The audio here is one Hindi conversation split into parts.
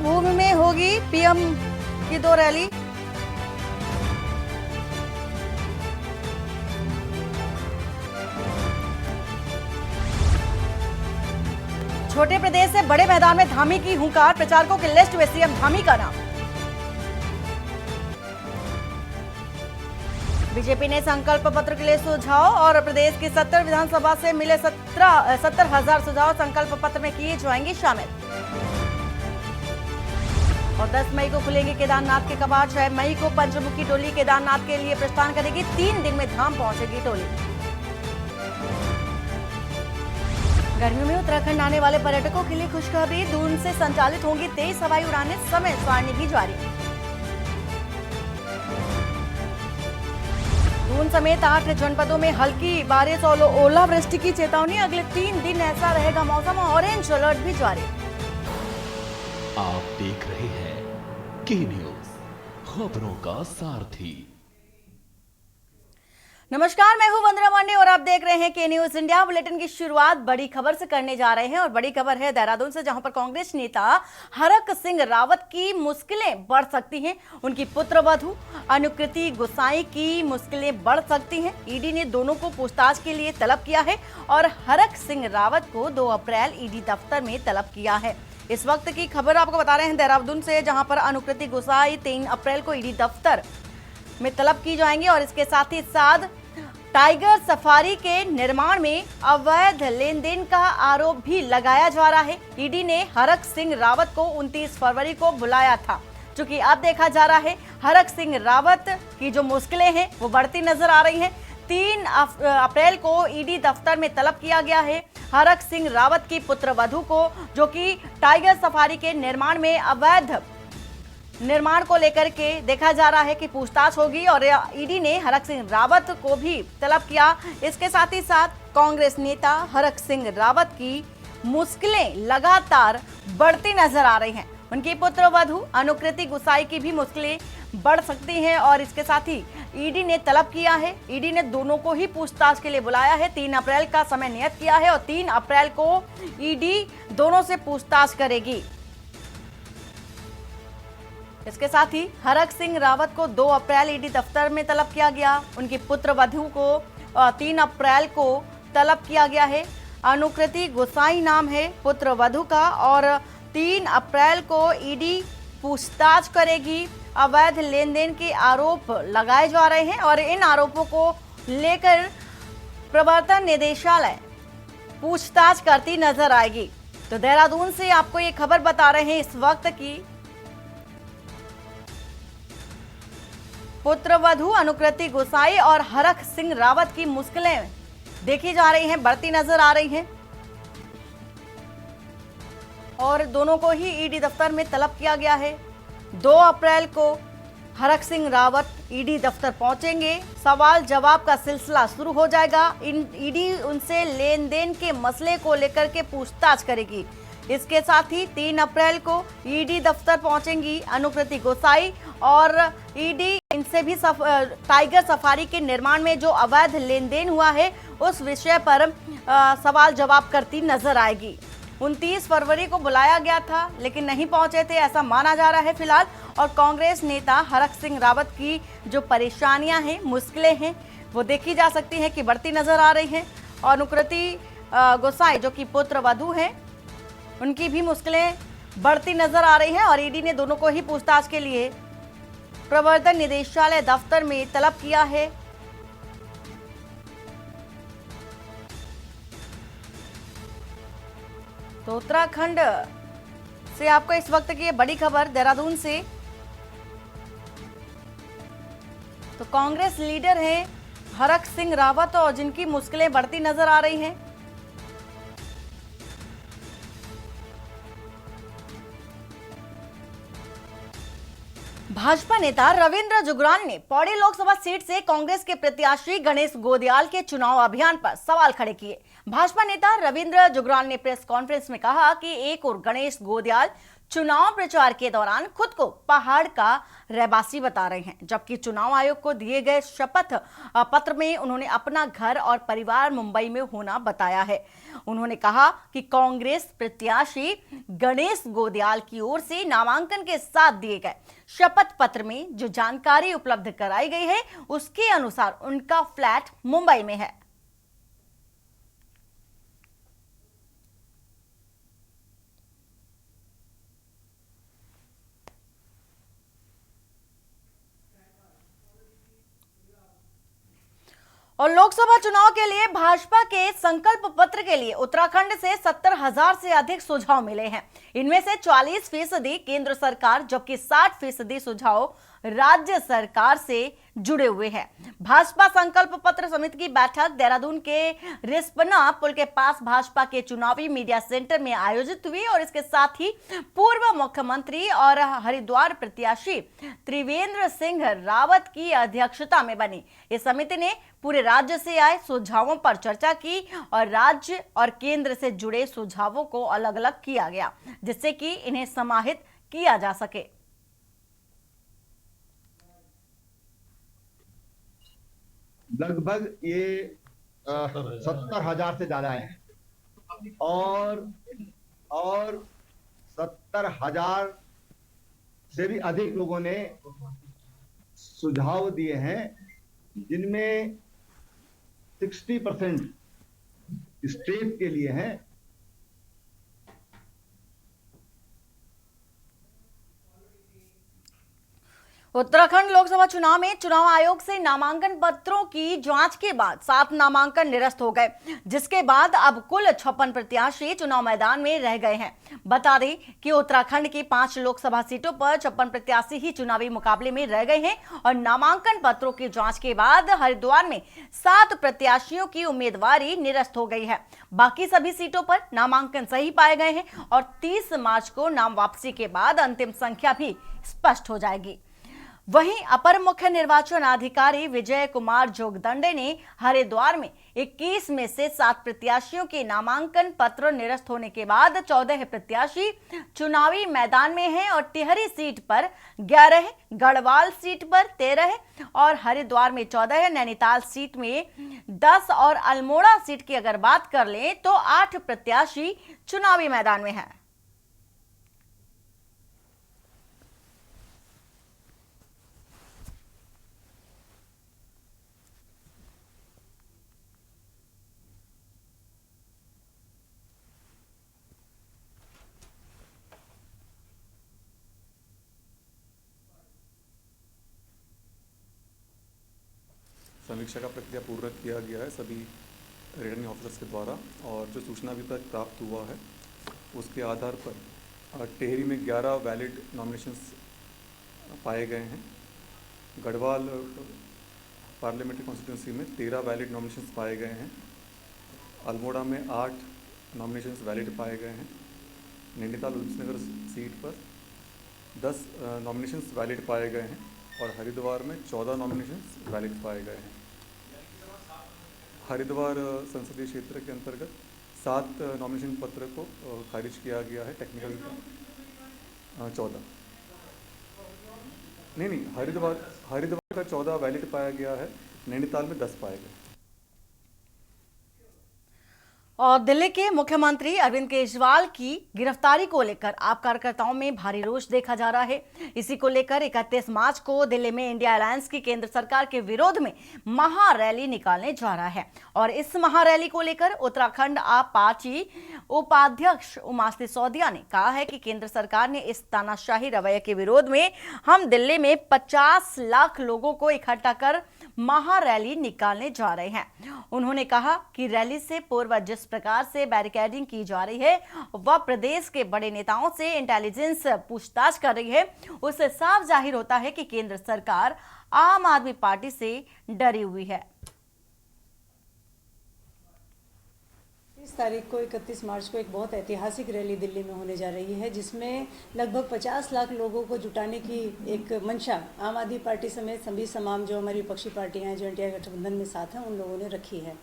भूमि में होगी पीएम की 2 रैली। छोटे प्रदेश से बड़े मैदान में धामी की हुंकार, प्रचारकों की लिस्ट में सीएम धामी का नाम। बीजेपी ने संकल्प पत्र के लिए सुझाव और प्रदेश की 70 विधानसभा से मिले 70,000 सुझाव संकल्प पत्र में किए जाएंगे शामिल। और 10 मई को खुलेंगे केदारनाथ के कपाट। 6 मई को पंचमुखी टोली केदारनाथ के लिए प्रस्थान करेगी। 3 दिन में धाम पहुंचेगी टोली। गर्मियों में उत्तराखंड आने वाले पर्यटकों के लिए खुशखबरी, दून से संचालित होंगी 23 हवाई उड़ानें, समय सारणी भी जारी। दून समेत 8 जनपदों में हल्की बारिश और ओलावृष्टि की चेतावनी। अगले 3 दिन ऐसा रहेगा मौसम, ऑरेंज अलर्ट भी जारी। आप देख रहे हैं के न्यूज, खबरों का सारथी। नमस्कार, मैं हूं वंदना पांडे और आप देख रहे हैं के न्यूज इंडिया। बुलेटिन की शुरुआत बड़ी खबर से करने जा रहे हैं और बड़ी खबर है देहरादून से, जहां पर कांग्रेस नेता हरक सिंह रावत की मुश्किलें बढ़ सकती हैं। उनकी पुत्रवधू अनुकृति गोसाई की मुश्किलें बढ़ सकती हैं। ईडी ने दोनों को पूछताछ के लिए तलब किया है और हरक सिंह रावत को 2 अप्रैल ईडी दफ्तर में तलब किया है। इस वक्त की खबर आपको बता रहे हैं देहरादून से, जहां पर अनुकृति गोसाई 3 अप्रैल को ईडी दफ्तर में तलब की जाएंगी और इसके साथ ही साथ टाइगर सफारी के निर्माण में अवैध लेन देन का आरोप भी लगाया जा रहा है। ईडी ने हरक सिंह रावत को 29 फरवरी को बुलाया था। चूंकि अब देखा जा रहा है हरक सिंह रावत की जो मुश्किलें हैं वो बढ़ती नजर आ रही हैं। 3 अप्रैल को ईडी दफ्तर में तलब किया गया है हरक सिंह रावत की पुत्रवधू को, जो कि टाइगर सफारी के निर्माण में अवैध निर्माण को लेकर के देखा जा रहा है कि पूछताछ होगी और ईडी ने हरक सिंह रावत को भी तलब किया। इसके साथ ही साथ कांग्रेस नेता हरक सिंह रावत की मुश्किलें लगातार बढ़ती नजर आ रही हैं। उनकी पुत्रवधू अनुकृति गोसाई की भी मुश्किलें बढ़ सकती हैं और इसके साथ ही ईडी ने तलब किया है। ईडी ने दोनों को ही पूछताछ के लिए बुलाया है। 3 अप्रैल का समय नियत किया है और 3 अप्रैल को ईडी दोनों से पूछताछ करेगी। इसके साथ ही हरक सिंह रावत को 2 अप्रैल ईडी दफ्तर में तलब किया गया। उनकी पुत्रवधू को 3 अप्रैल को तलब किया गया है। अनुकृति गोसाई नाम है पुत्रवधू का और 3 अप्रैल को ईडी पूछताछ करेगी। अवैध लेन देन के आरोप लगाए जा रहे हैं और इन आरोपों को लेकर प्रवर्तन निदेशालय पूछताछ करती नजर आएगी। तो देहरादून से आपको ये खबर बता रहे हैं इस वक्त की पुत्रवधू अनुकृति गोसाई और हरक सिंह रावत की मुश्किलें देखी जा रही हैं, बढ़ती नजर आ रही हैं और दोनों को ही ईडी दफ्तर में तलब किया गया है। 2 अप्रैल को हरक सिंह रावत ईडी दफ्तर पहुंचेंगे। सवाल जवाब का सिलसिला शुरू हो जाएगा। ईडी उनसे लेन देन के मसले को लेकर के पूछताछ करेगी। इसके साथ ही 3 अप्रैल को ईडी दफ्तर पहुंचेंगी अनुकृति गोसाई और ईडी इनसे भी टाइगर सफारी के निर्माण में जो अवैध लेन देन हुआ है उस विषय पर सवाल जवाब करती नजर आएगी। 29 फरवरी को बुलाया गया था लेकिन नहीं पहुंचे थे, ऐसा माना जा रहा है फिलहाल। और कांग्रेस नेता हरक सिंह रावत की जो परेशानियां हैं, मुश्किलें हैं, वो देखी जा सकती हैं कि बढ़ती नजर आ रही हैं। और अनुकृति गोसाई जो कि पुत्रवधू हैं, उनकी भी मुश्किलें बढ़ती नजर आ रही हैं और ईडी ने दोनों को ही पूछताछ के लिए प्रवर्तन निदेशालय दफ्तर में तलब किया है। तो उत्तराखंड से आपको इस वक्त की ये बड़ी खबर देहरादून से। तो कांग्रेस लीडर हैं हरक सिंह रावत और जिनकी मुश्किलें बढ़ती नजर आ रही हैं। भाजपा नेता रविंद्र जुगरानी ने पौड़ी लोकसभा सीट से कांग्रेस के प्रत्याशी गणेश गोदियाल के चुनाव अभियान पर सवाल खड़े किए। भाजपा नेता रविंद्र जुगरानी ने प्रेस कॉन्फ्रेंस में कहा कि एक और गणेश गोदियाल चुनाव प्रचार के दौरान खुद को पहाड़ का रहवासी बता रहे हैं, जबकि चुनाव आयोग को दिए गए शपथ पत्र में उन्होंने अपना घर और परिवार मुंबई में होना बताया है। उन्होंने कहा कि कांग्रेस प्रत्याशी गणेश गोदयाल की ओर से नामांकन के साथ दिए गए शपथ पत्र में जो जानकारी उपलब्ध कराई गई है उसके अनुसार उनका फ्लैट मुंबई में है। और लोकसभा चुनाव के लिए भाजपा के संकल्प पत्र के लिए उत्तराखंड से 70,000 से अधिक सुझाव मिले हैं। इनमें से 40% केंद्र सरकार जबकि 60% सुझाव राज्य सरकार से जुड़े हुए हैं। भाजपा संकल्प पत्र समिति की बैठक देहरादून के रिस्पना पुल के पास भाजपा के चुनावी मीडिया सेंटर में आयोजित हुई और इसके साथ ही पूर्व मुख्यमंत्री और हरिद्वार प्रत्याशी त्रिवेंद्र सिंह रावत की अध्यक्षता में बनी। इस समिति ने पूरे राज्य से आए सुझावों पर चर्चा की और राज्य और केंद्र से जुड़े सुझावों को अलग अलग किया गया जिससे कि इन्हें समाहित किया जा सके। लगभग ये 70,000 से ज्यादा है और 70,000 से भी अधिक लोगों ने सुझाव दिए हैं, जिनमें 60% स्टेट के लिए हैं। उत्तराखंड लोकसभा चुनाव में चुनाव आयोग से नामांकन पत्रों की जांच के बाद 7 नामांकन निरस्त हो गए, जिसके बाद अब कुल 56 प्रत्याशी चुनाव मैदान में रह गए हैं। बता दें कि उत्तराखंड की 5 लोकसभा सीटों पर 56 प्रत्याशी ही चुनावी मुकाबले में रह गए हैं और नामांकन पत्रों की जांच के बाद हरिद्वार में 7 प्रत्याशियों की उम्मीदवारी निरस्त हो गई है। बाकी सभी सीटों पर नामांकन सही पाए गए हैं और 30 मार्च को नाम वापसी के बाद अंतिम संख्या भी स्पष्ट हो जाएगी। वहीं अपर मुख्य निर्वाचन अधिकारी विजय कुमार जोगदंडे ने हरिद्वार में 21 में से 7 प्रत्याशियों के नामांकन पत्र निरस्त होने के बाद 14 प्रत्याशी चुनावी मैदान में हैं और टिहरी सीट पर 11 है, गढ़वाल सीट पर 13 है और हरिद्वार में 14 है, नैनीताल सीट में 10 और अल्मोड़ा सीट की अगर बात कर लें तो 8 प्रत्याशी चुनावी मैदान में हैं। समीक्षा का प्रक्रिया पूर्ण किया गया है सभी रिटर्निंग ऑफिसर्स के द्वारा और जो सूचना अभी तक प्राप्त हुआ है उसके आधार पर टेहरी में 11 वैलिड नॉमिनेशंस पाए गए हैं। गढ़वाल पार्लियामेंट्री कॉन्स्टिट्यूंसी में 13 वैलिड नॉमिनेशंस पाए गए हैं। अल्मोड़ा में 8 नॉमिनेशंस वैलिड पाए गए हैं। नैनीताल उल्लासनगर सीट पर 10 नॉमिनेशंस वैलिड पाए गए हैं और हरिद्वार में 14 नॉमिनेशंस वैलिड पाए गए हैं। हरिद्वार संसदीय क्षेत्र के अंतर्गत 7 नॉमिनेशन पत्र को खारिज किया गया है। टेक्निकल 14 नहीं हरिद्वार का 14 वैलिड पाया गया है। नैनीताल में 10 पाए गए। और दिल्ली के मुख्यमंत्री अरविंद केजरीवाल की गिरफ्तारी को लेकर आप कार्यकर्ताओं में भारी रोष देखा जा रहा है। इसी को लेकर 31 मार्च को दिल्ली में इंडिया अलायंस की केंद्र सरकार के विरोध में महारैली निकालने जा रहा है और इस महारैली को लेकर उत्तराखंड आप पार्टी उपाध्यक्ष उमा सिसोदिया ने कहा है कि केंद्र सरकार ने इस तानाशाही रवैये के विरोध में हम दिल्ली में 50 लाख लोगों को इकट्ठा कर महारैली निकालने जा रहे हैं। उन्होंने कहा कि रैली से पूर्व जिस प्रकार से बैरिकेडिंग की जा रही है वह प्रदेश के बड़े नेताओं से इंटेलिजेंस पूछताछ कर रही है, उससे साफ जाहिर होता है कि केंद्र सरकार आम आदमी पार्टी से डरी हुई है। तारीख को 31 मार्च को एक बहुत ऐतिहासिक रैली दिल्ली में होने जा रही है, जिसमें लगभग 50 लाख लोगों को जुटाने की एक मंशा आम आदमी पार्टी समेत सभी तमाम जो हमारी विपक्षी पार्टियां हैं जो एनडीए गठबंधन में साथ हैं उन लोगों ने रखी है।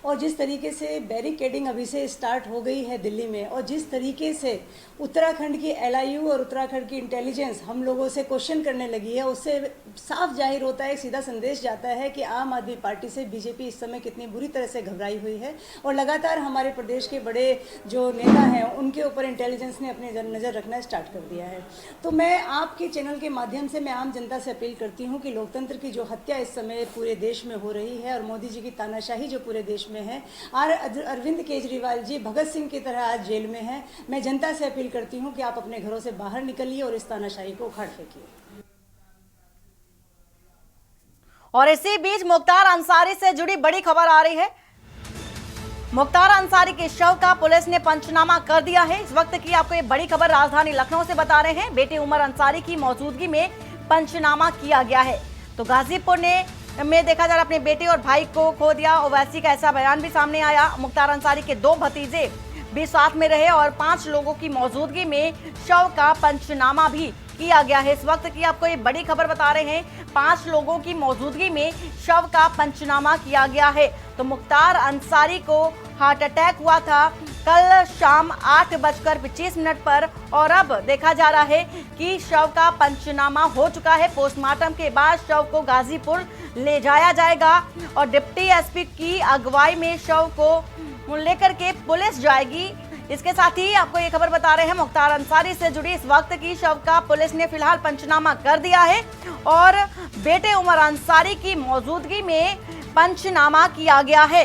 और जिस तरीके से बैरिकेडिंग अभी से स्टार्ट हो गई है दिल्ली में, और जिस तरीके से उत्तराखंड की LIU और उत्तराखंड की इंटेलिजेंस हम लोगों से क्वेश्चन करने लगी है, उससे साफ जाहिर होता है, सीधा संदेश जाता है कि आम आदमी पार्टी से बीजेपी इस समय कितनी बुरी तरह से घबराई हुई है। और लगातार हमारे प्रदेश के बड़े जो नेता हैं उनके ऊपर इंटेलिजेंस ने अपनी नज़र रखना स्टार्ट कर दिया है। तो मैं आपके चैनल के माध्यम से मैं आम जनता से अपील करती हूं कि लोकतंत्र की जो हत्या इस समय पूरे देश में हो रही है और मोदी जी की तानाशाही जो पूरे देश में है, अरविंद केजरीवाल जी भगत सिंह की तरह आज जेल में हैं। मैं जनता से अपील करती हूँ कि आप अपने घरों से बाहर निकलिए और इस तानाशाही को उखाड़ फेंकिए। और इसी बीच मुख्तार अंसारी से जुड़ी बड़ी खबर आ रही है। मुख्तार अंसारी के शव का पुलिस ने पंचनामा कर दिया है। इस वक्त की आपको ये बड़ी खबर राजधानी लखनऊ से बता रहे हैं। बेटे उमर अंसारी की मौजूदगी में पंचनामा किया गया है। तो गाजीपुर में देखा जा रहा अपने बेटे और भाई को खो दिया। ओवैसी का ऐसा बयान भी सामने आया। मुख्तार अंसारी के 2 भतीजे भी साथ में रहे और 5 लोगों की मौजूदगी में शव का पंचनामा भी किया गया है। इस वक्त की आपको ये बड़ी खबर बता रहे हैं। 5 लोगों की मौजूदगी में शव का पंचनामा किया गया है। तो मुख्तार अंसारी को हार्ट अटैक हुआ था कल शाम 8:25 पर और अब देखा जा रहा है कि शव का पंचनामा हो चुका है। पोस्टमार्टम के बाद शव को गाजीपुर ले जाया जाएगा और डिप्टी SP की अगुवाई में शव को लेकर के पुलिस जाएगी। इसके साथ ही आपको ये खबर बता रहे हैं मुख्तार अंसारी से जुड़ी इस वक्त की शव का पुलिस ने फिलहाल पंचनामा कर दिया है और बेटे उमर अंसारी की मौजूदगी में पंचनामा किया गया है।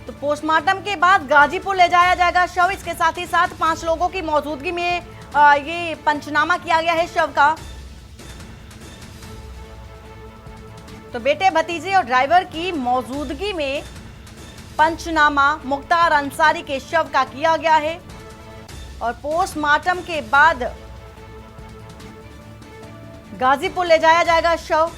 तो पोस्टमार्टम के बाद गाजीपुर ले जाया जाएगा शव। इसके साथ ही साथ 5 लोगों की मौजूदगी में ये पंचनामा किया गया है शव का। तो बेटे भतीजे और ड्राइवर की मौजूदगी में पंचनामा मुख्तार अंसारी के शव का किया गया है और पोस्टमार्टम के बाद गाजीपुर ले जाया जाएगा शव।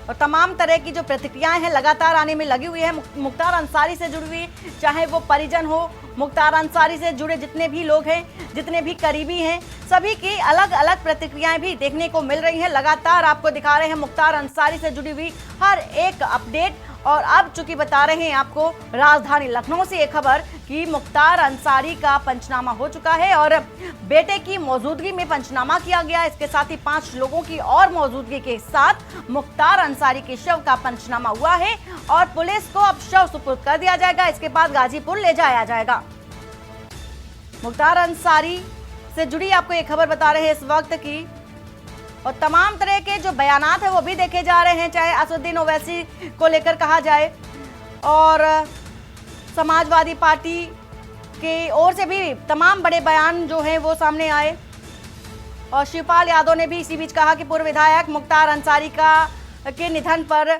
और तमाम तरह की जो प्रतिक्रियाएं हैं लगातार आने में लगी हुई है मुख्तार अंसारी से जुड़ी हुई, चाहे वो परिजन हो, मुख्तार अंसारी से जुड़े जितने भी लोग हैं, जितने भी करीबी हैं, सभी की अलग अलग प्रतिक्रियाएं भी देखने को मिल रही हैं। लगातार आपको दिखा रहे हैं मुख्तार अंसारी से जुड़ी हुई हर एक अपडेट। और अब चूंकि बता रहे हैं आपको राजधानी लखनऊ से एक खबर कि मुख्तार अंसारी का पंचनामा हो चुका है और बेटे की मौजूदगी में पंचनामा किया गया। इसके साथ ही 5 लोगों की और मौजूदगी के साथ मुख्तार अंसारी के शव का पंचनामा हुआ है और पुलिस को अब शव सुपुर्द कर दिया जाएगा। इसके बाद गाजीपुर ले जाया जाएगा। मुख्तार अंसारी से जुड़ी आपको एक खबर बता रहे हैं इस वक्त की और तमाम तरह के जो बयानात हैं वो भी देखे जा रहे हैं, चाहे असदुद्दीन ओवैसी को लेकर कहा जाए और समाजवादी पार्टी की ओर से भी तमाम बड़े बयान जो हैं वो सामने आए। और शिवपाल यादव ने भी इसी बीच कहा कि पूर्व विधायक मुख्तार अंसारी के निधन पर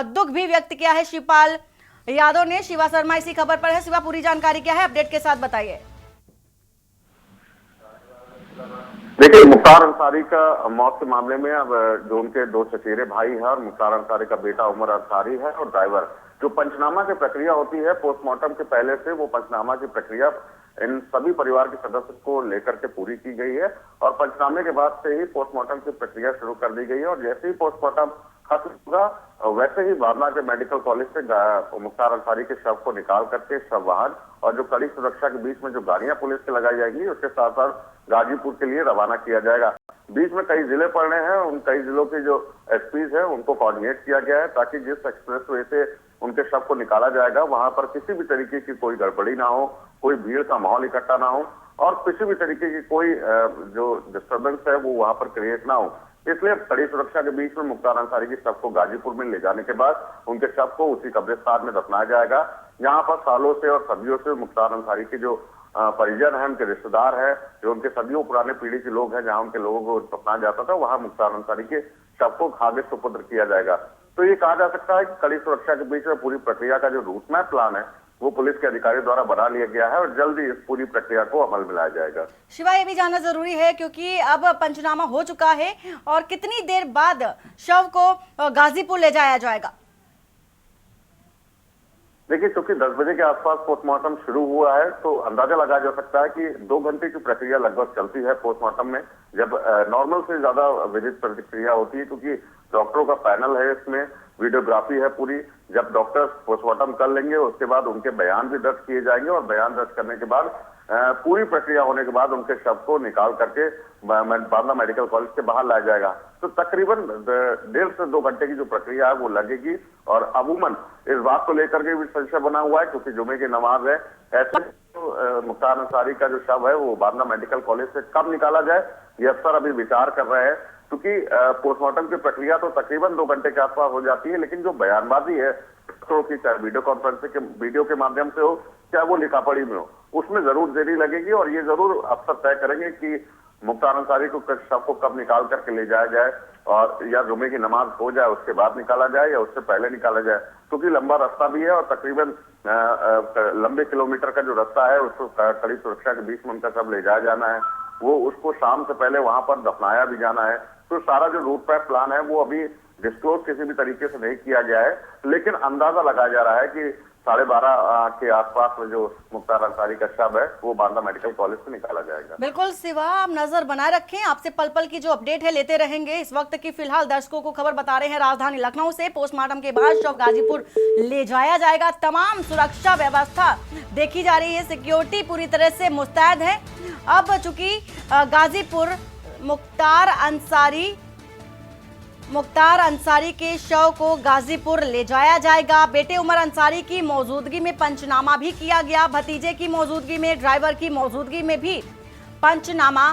दुख भी व्यक्त किया है शिवपाल यादव ने। शिवा शर्मा इसी खबर पर है। शिवा, पूरी जानकारी क्या है, अपडेट के साथ बताइए। देखिए, मुख्तार अंसारी का मौत के मामले में अब जो उनके 2 चचेरे भाई हैं और मुख्तार अंसारी का बेटा उमर अंसारी है और ड्राइवर, जो पंचनामा की प्रक्रिया होती है पोस्टमार्टम के पहले से, वो पंचनामा की प्रक्रिया इन सभी परिवार के सदस्य को लेकर के पूरी की गई है और पंचनामे के बाद से ही पोस्टमार्टम की प्रक्रिया शुरू कर दी गई है। और जैसे ही पोस्टमार्टम खत्म होगा वैसे ही भावना के मेडिकल कॉलेज से मुख्तार अंसारी के शव को निकाल करके शव वाहन और जो कड़ी सुरक्षा के बीच में जो गाड़ियां पुलिस की लगाई जाएगी उसके साथ साथ गाजीपुर के लिए रवाना किया जाएगा। बीच में कई जिले पड़ रहे हैं, उन कई जिलों के जो SPs हैं उनको कोऑर्डिनेट किया गया है ताकि जिस एक्सप्रेस वे से उनके शव को निकाला जाएगा वहां पर किसी भी तरीके की कोई गड़बड़ी ना हो, कोई भीड़ का माहौल इकट्ठा ना हो और किसी भी तरीके की कोई जो डिस्टर्बेंस है वो वहां पर क्रिएट ना हो। इसलिए कड़ी सुरक्षा के बीच में मुख्तार अंसारी के शव को गाजीपुर में ले जाने के बाद उनके शव को उसी कब्रिस्तान में दफनाया जाएगा। यहाँ पर सालों से और सदियों से मुख्तार अंसारी के जो परिजन है, उनके रिश्तेदार है, जो उनके सदियों पुराने पीढ़ी के लोग हैं, जहां उनके लोगों को दफनाया जाता था, वहां मुख्तार अंसारी के शव को आगे सुपुर्द किया जाएगा। तो ये कहा जा सकता है कि कड़ी सुरक्षा के बीच में पूरी प्रक्रिया का जो रूट मैप प्लान है वो पुलिस के अधिकारियों द्वारा बना लिया गया है और जल्द ही इस पूरी प्रक्रिया को अमल में लाया जाएगा। शिवा, ये भी जानना जरूरी है क्योंकि अब पंचनामा हो चुका है और कितनी देर बाद शव को गाजीपुर ले जाया जाएगा? देखिए, चूंकि 10 बजे के आसपास पोस्टमार्टम शुरू हुआ है, तो अंदाजा लगाया जा सकता है कि 2 घंटे की प्रक्रिया लगभग चलती है पोस्टमार्टम में, जब नॉर्मल से ज्यादा विधिक प्रक्रिया होती है, क्योंकि डॉक्टरों का पैनल है, इसमें वीडियोग्राफी है पूरी। जब डॉक्टर्स पोस्टमार्टम कर लेंगे, उसके बाद उनके बयान भी दर्ज किए जाएंगे, और बयान दर्ज करने के बाद पूरी प्रक्रिया होने के बाद उनके शव को निकाल करके बांदा मेडिकल कॉलेज के बाहर लाया जाएगा। तो तकरीबन 1.5 से 2 घंटे की जो प्रक्रिया है वो लगेगी। और अमूमन इस बात को लेकर के भी संशय बना हुआ है, क्योंकि जुमे की नमाज है, ऐसे तो मुख्तार अंसारी का जो शव है वो बांदा मेडिकल कॉलेज से कब निकाला जाए, ये अफसर अभी विचार कर रहे हैं। क्योंकि पोस्टमार्टम की प्रक्रिया तो तकरीबन 2 घंटे के आसपास हो जाती है, लेकिन जो बयानबाजी है डॉक्टरों की, चाहे वीडियो कॉन्फ्रेंसिंग के वीडियो के माध्यम से हो, चाहे वो लिखापढ़ी में हो, उसमें जरूर देरी लगेगी। और ये जरूर अफसर तय करेंगे कि मुख्तार अंसारी को शव को कब निकाल करके ले जाया जाए, और या जुमे की नमाज हो जाए उसके बाद निकाला जाए या उससे पहले निकाला जाए, क्योंकि लंबा रास्ता भी है और तकरीबन लंबे किलोमीटर का जो रास्ता है उसको कड़ी सुरक्षा के बीच में उनका शव ले जाया जाना है, वो उसको शाम से पहले वहां पर दफनाया भी जाना है। तो सारा जो रूट मैप प्लान है वो अभी डिस्क्लोज किसी भी तरीके से नहीं किया गया है, लेकिन अंदाजा लगाया जा रहा है कि 12:30 के आसपास में जो मुख्तार अंसारी का शव है वो बांदा मेडिकल कॉलेज से निकाला जाएगा। बिल्कुल शिवा, आप नजर बनाए रखें, आपसे पल पल की जो अपडेट है लेते रहेंगे। इस वक्त की फिलहाल दर्शकों को खबर बता रहे हैं राजधानी लखनऊ से, पोस्टमार्टम के बाद शव गाजीपुर ले जाया जाएगा। तमाम सुरक्षा व्यवस्था देखी जा रही है, सिक्योरिटी पूरी तरह से मुस्तैद है। अब चूंकि गाजीपुर मुख्तार अंसारी के शव को गाजीपुर ले जाया जाएगा। बेटे उमर अंसारी की मौजूदगी में पंचनामा भी किया गया, भतीजे की मौजूदगी में, ड्राइवर की मौजूदगी में भी पंचनामा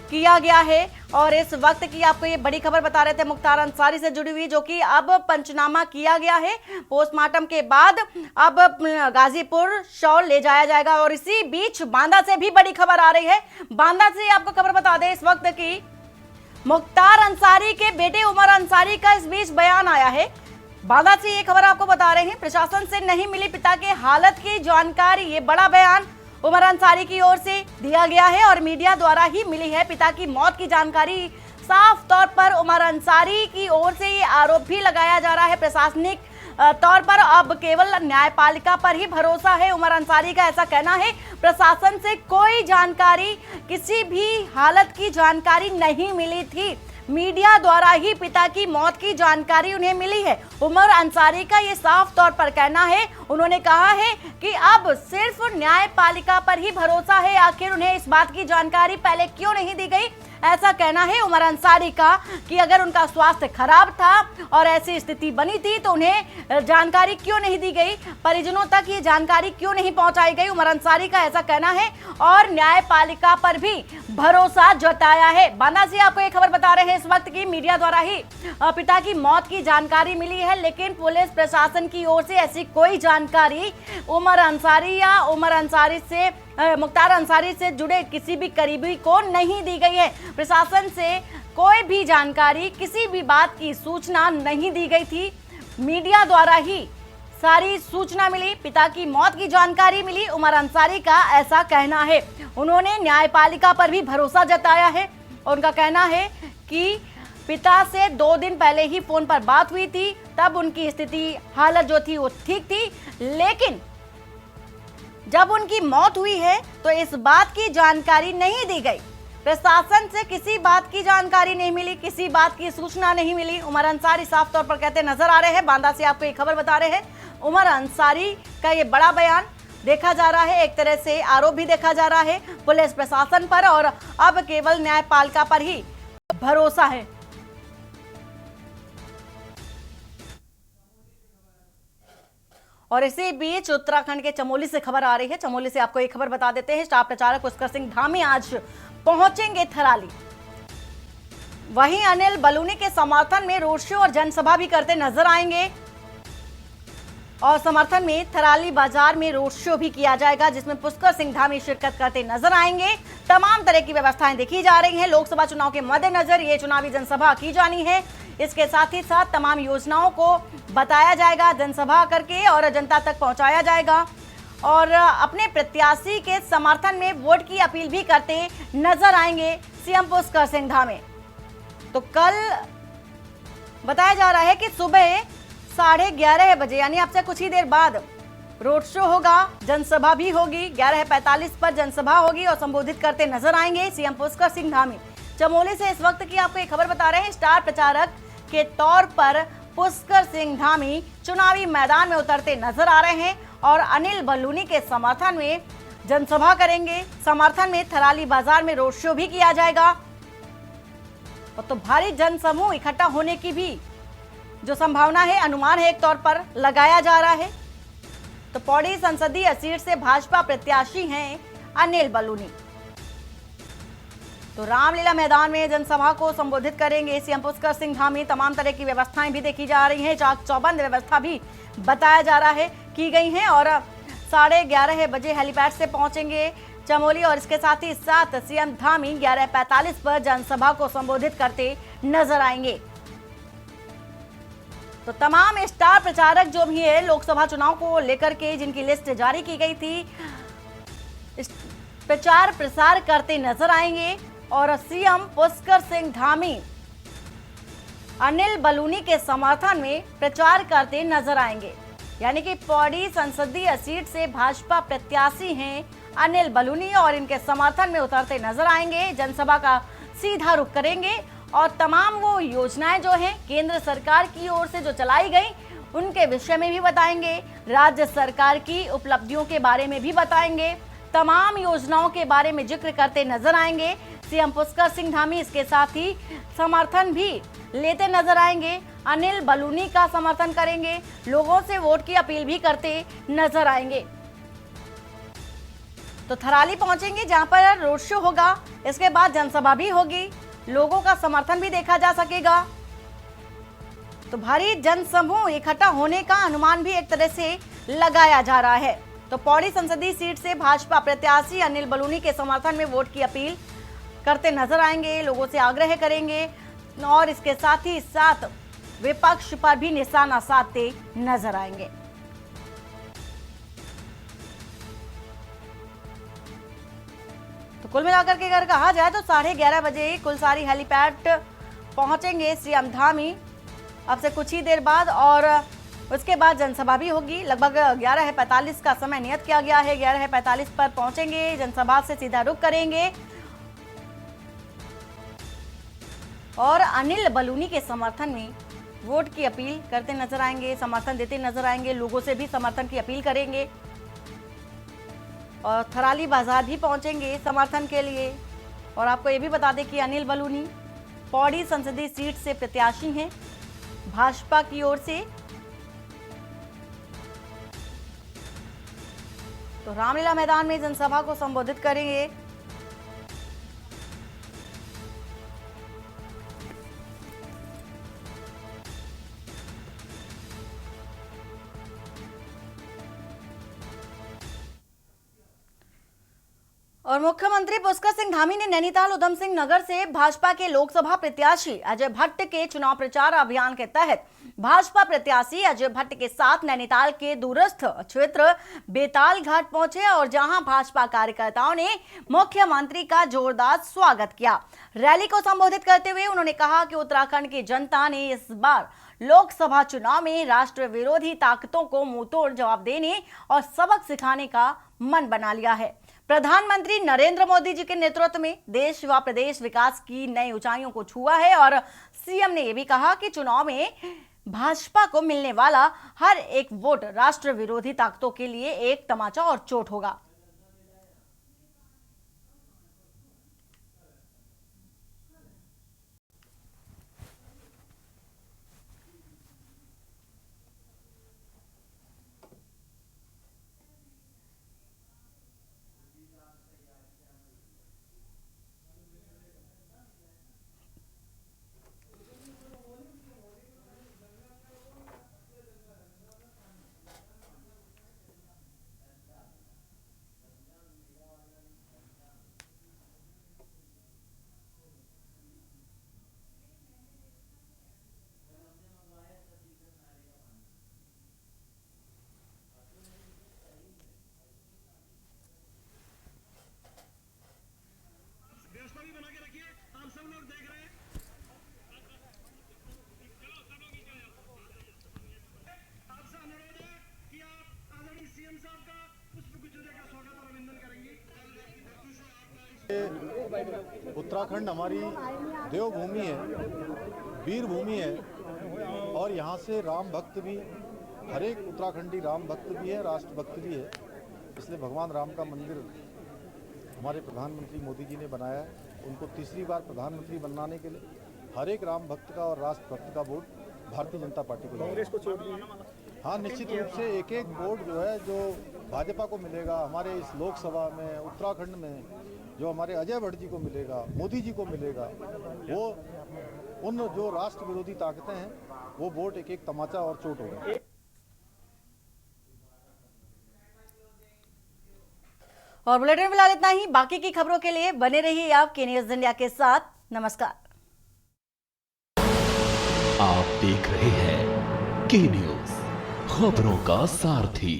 किया गया है। और इस वक्त की आपको ये बड़ी खबर बता रहे थे मुख्तार अंसारी से जुड़ी हुई, जो कि अब पंचनामा किया गया है। पोस्टमार्टम के बाद अब गाजीपुर शव ले जाया जाएगा। और इसी बीच बांदा से भी बड़ी खबर आ रही है। बांदा से आपको खबर बता दें इस वक्त की, मुख्तार अंसारी के बेटे उमर अंसारी का इस बीच बयान आया है। बांदा से ये खबर आपको बता रहे हैं, प्रशासन से नहीं मिली पिता के हालत की जानकारी। ये बड़ा बयान उमर अंसारी की ओर से दिया गया है और मीडिया द्वारा ही मिली है पिता की मौत की जानकारी। साफ तौर पर उमर अंसारी की ओर से ये आरोप भी लगाया जा रहा है प्रशासनिक तौर पर अब केवल न्यायपालिका पर ही भरोसा है। उमर अंसारी का ऐसा कहना है, प्रशासन से कोई जानकारी, किसी भी हालत की जानकारी नहीं मिली थी, मीडिया द्वारा ही पिता की मौत की जानकारी उन्हें मिली है। उमर अंसारी का ये साफ तौर पर कहना है। उन्होंने कहा है कि अब सिर्फ न्यायपालिका पर ही भरोसा है, आखिर उन्हें इस बात की जानकारी पहले क्यों नहीं दी गई। ऐसा कहना है उमर अंसारी का कि अगर उनका स्वास्थ्य खराब था और ऐसी स्थिति बनी थी तो उन्हें जानकारी क्यों नहीं दी गई, परिजनों तक ये जानकारी क्यों नहीं पहुंचाई गई। उमर अंसारी का ऐसा कहना है और न्यायपालिका पर भी भरोसा जताया है। बांदा से आपको ये खबर बता रहे हैं इस वक्त की, मीडिया द्वारा ही पिता की मौत की जानकारी मिली है, लेकिन पुलिस प्रशासन की ओर से ऐसी कोई जानकारी उमर अंसारी या मुख्तार अंसारी से जुड़े किसी भी करीबी को नहीं दी गई है। प्रशासन से कोई भी जानकारी, किसी भी बात की सूचना नहीं दी गई थी। मीडिया द्वारा ही सारी सूचना मिली, पिता की मौत की जानकारी मिली। उमर अंसारी का ऐसा कहना है। उन्होंने न्यायपालिका पर भी भरोसा जताया है। उनका कहना है कि पिता से 2 दिन पहले ही फोन पर बात हुई थी, तब उनकी स्थिति, हालत जो थी वो ठीक थी, लेकिन जब उनकी मौत हुई है तो इस बात की जानकारी नहीं दी गई। प्रशासन से किसी बात की जानकारी नहीं मिली, किसी बात की सूचना नहीं मिली। उमर अंसारी साफ तौर पर कहते नजर आ रहे हैं। बांदा से आपको ये खबर बता रहे हैं, उमर अंसारी का ये बड़ा बयान देखा जा रहा है, एक तरह से आरोप भी देखा जा रहा है पुलिस प्रशासन पर, और अब केवल न्यायपालिका पर ही भरोसा है। और इसी बीच उत्तराखंड के चमोली से खबर आ रही है। चमोली से आपको एक खबर बता देते हैं, स्टार प्रचारक पुष्कर सिंह धामी आज पहुंचेंगे थराली। वहीं अनिल बलूनी के समर्थन में रोड शो और जनसभा भी करते नजर आएंगे और समर्थन में थराली बाजार में रोड शो भी किया जाएगा, जिसमें पुष्कर सिंह धामी शिरकत करते नजर आएंगे। तमाम तरह की व्यवस्थाएं देखी जा रही हैं। लोकसभा चुनाव के मद्देनजर ये चुनावी जनसभा की जानी है। इसके साथ ही साथ तमाम योजनाओं को बताया जाएगा, जनसभा करके और जनता तक पहुंचाया जाएगा और अपने प्रत्याशी के समर्थन में वोट की अपील भी करते नजर आएंगे सीएम पुष्कर सिंह धामी। तो कल बताया जा रहा है कि सुबह 11:30 बजे, यानी आपसे कुछ ही देर बाद रोड शो होगा, जनसभा भी होगी। 11:45 पर जनसभा होगी और संबोधित करते नजर आएंगे सीएम पुष्कर सिंह धामी। चमोली से इस वक्त की आपको एक खबर बता रहे हैं। स्टार प्रचारक के तौर पर पुष्कर सिंह धामी चुनावी मैदान में उतरते नजर आ रहे हैं और अनिल बलूनी के समर्थन में जनसभा करेंगे। समर्थन में थराली बाजार में रोड शो भी किया जाएगा। और तो भारी जनसमूह इकट्ठा होने की भी जो संभावना है, अनुमान है, एक तौर पर लगाया जा रहा है। तो पौड़ी संसदीय सीट से भाजपा प्रत्याशी हैं अनिल बलूनी। तो रामलीला मैदान में जनसभा को संबोधित करेंगे सीएम पुष्कर सिंह धामी। तमाम तरह की व्यवस्थाएं भी देखी जा रही हैं। चाक चौबंद व्यवस्था भी बताया जा रहा है की गई है और 11:30 बजे हेलीपैड से पहुंचेंगे चमोली और इसके साथ ही साथ सीएम धामी 11:45 पर जनसभा को संबोधित करते नजर आएंगे। तो तमाम स्टार प्रचारक जो भी है लोकसभा चुनाव को लेकर के जिनकी लिस्ट जारी की गई थी, प्रचार प्रसार करते नजर आएंगे और सीएम पुष्कर सिंह धामी अनिल बलूनी के समर्थन में प्रचार करते नजर आएंगे। यानी कि पौड़ी संसदीय सीट से भाजपा प्रत्याशी हैं अनिल बलूनी और इनके समर्थन में उतरते नजर आएंगे। जनसभा का सीधा रुख करेंगे और तमाम वो योजनाएं जो हैं केंद्र सरकार की ओर से जो चलाई गई उनके विषय में भी बताएंगे। राज्य सरकार की उपलब्धियों के बारे में भी बताएंगे। तमाम योजनाओं के बारे में जिक्र करते नजर आएंगे सीएम पुष्कर सिंह धामी। इसके साथ ही समर्थन भी लेते नजर आएंगे। अनिल बलूनी का समर्थन करेंगे, लोगों से वोट की अपील भी करते नजर आएंगे। तो थराली पहुंचेंगे जहां पर रोड शो होगा, इसके बाद जनसभा भी होगी, लोगों का समर्थन भी देखा जा सकेगा। तो भारी जनसमूह इकट्ठा होने का अनुमान भी एक तरह से लगाया जा रहा है। तो पौड़ी संसदीय सीट से भाजपा प्रत्याशी अनिल बलूनी के समर्थन में वोट की अपील करते नजर आएंगे, लोगों से आग्रह करेंगे और इसके साथ ही साथ विपक्ष पर भी निशाना साधते नजर आएंगे। तो कुल मिलाकर के अगर कहा जाए तो 11:30 बजे कुलसारी हेलीपैड पहुंचेंगे सीएम धामी अब से कुछ ही देर बाद और उसके बाद जनसभा भी होगी। लगभग 11:45 का समय नियत किया गया है। 11:45 पर पहुंचेंगे, जनसभा से सीधा रुख करेंगे और अनिल बलूनी के समर्थन में वोट की अपील करते नजर आएंगे, समर्थन देते नजर आएंगे, लोगों से भी समर्थन की अपील करेंगे और थराली बाजार भी पहुंचेंगे समर्थन के लिए। और आपको ये भी बता दें कि अनिल बलूनी पौड़ी संसदीय सीट से प्रत्याशी हैं भाजपा की ओर से। तो रामलीला मैदान में जनसभा को संबोधित करेंगे। और मुख्यमंत्री पुष्कर सिंह धामी ने नैनीताल उधम सिंह नगर से भाजपा के लोकसभा प्रत्याशी अजय भट्ट के चुनाव प्रचार अभियान के तहत भाजपा प्रत्याशी अजय भट्ट के साथ नैनीताल के दूरस्थ क्षेत्र बेताल घाट पहुंचे और जहां भाजपा कार्यकर्ताओं ने मुख्यमंत्री का जोरदार स्वागत किया। रैली को संबोधित करते हुए उन्होंने कहा कि उत्तराखंड की जनता ने इस बार लोकसभा चुनाव में राष्ट्र विरोधी ताकतों को मुंहतोड़ जवाब देने और सबक सिखाने का मन बना लिया है। प्रधानमंत्री नरेंद्र मोदी जी के नेतृत्व में देश व प्रदेश विकास की नई ऊंचाइयों को छुआ है और सीएम ने यह भी कहा कि चुनाव में भाजपा को मिलने वाला हर एक वोट राष्ट्र विरोधी ताकतों के लिए एक तमाचा और चोट होगा। उत्तराखंड हमारी देवभूमि है, वीर भूमि है और यहाँ से राम भक्त भी, हर एक उत्तराखंडी राम भक्त भी है, राष्ट्र भक्त भी है। इसलिए भगवान राम का मंदिर हमारे प्रधानमंत्री मोदी जी ने बनाया है। उनको तीसरी बार प्रधानमंत्री बनाने के लिए हर एक राम भक्त का और राष्ट्र भक्त का वोट भारतीय जनता पार्टी को कांग्रेस को छोड़ दिया। हाँ, निश्चित रूप से एक एक वोट जो है जो भाजपा को मिलेगा, हमारे इस लोकसभा में उत्तराखंड में जो हमारे अजय भट्ट जी को मिलेगा, मोदी जी को मिलेगा, वो उन जो राष्ट्र विरोधी ताकतें हैं वो वोट एक एक तमाचा और चोट होगा। और बुलेटिन में फिलहाल इतना ही। बाकी की खबरों के लिए बने रहिए आप के न्यूज इंडिया के साथ। नमस्कार। आप देख रहे हैं के न्यूज, खबरों का सारथी।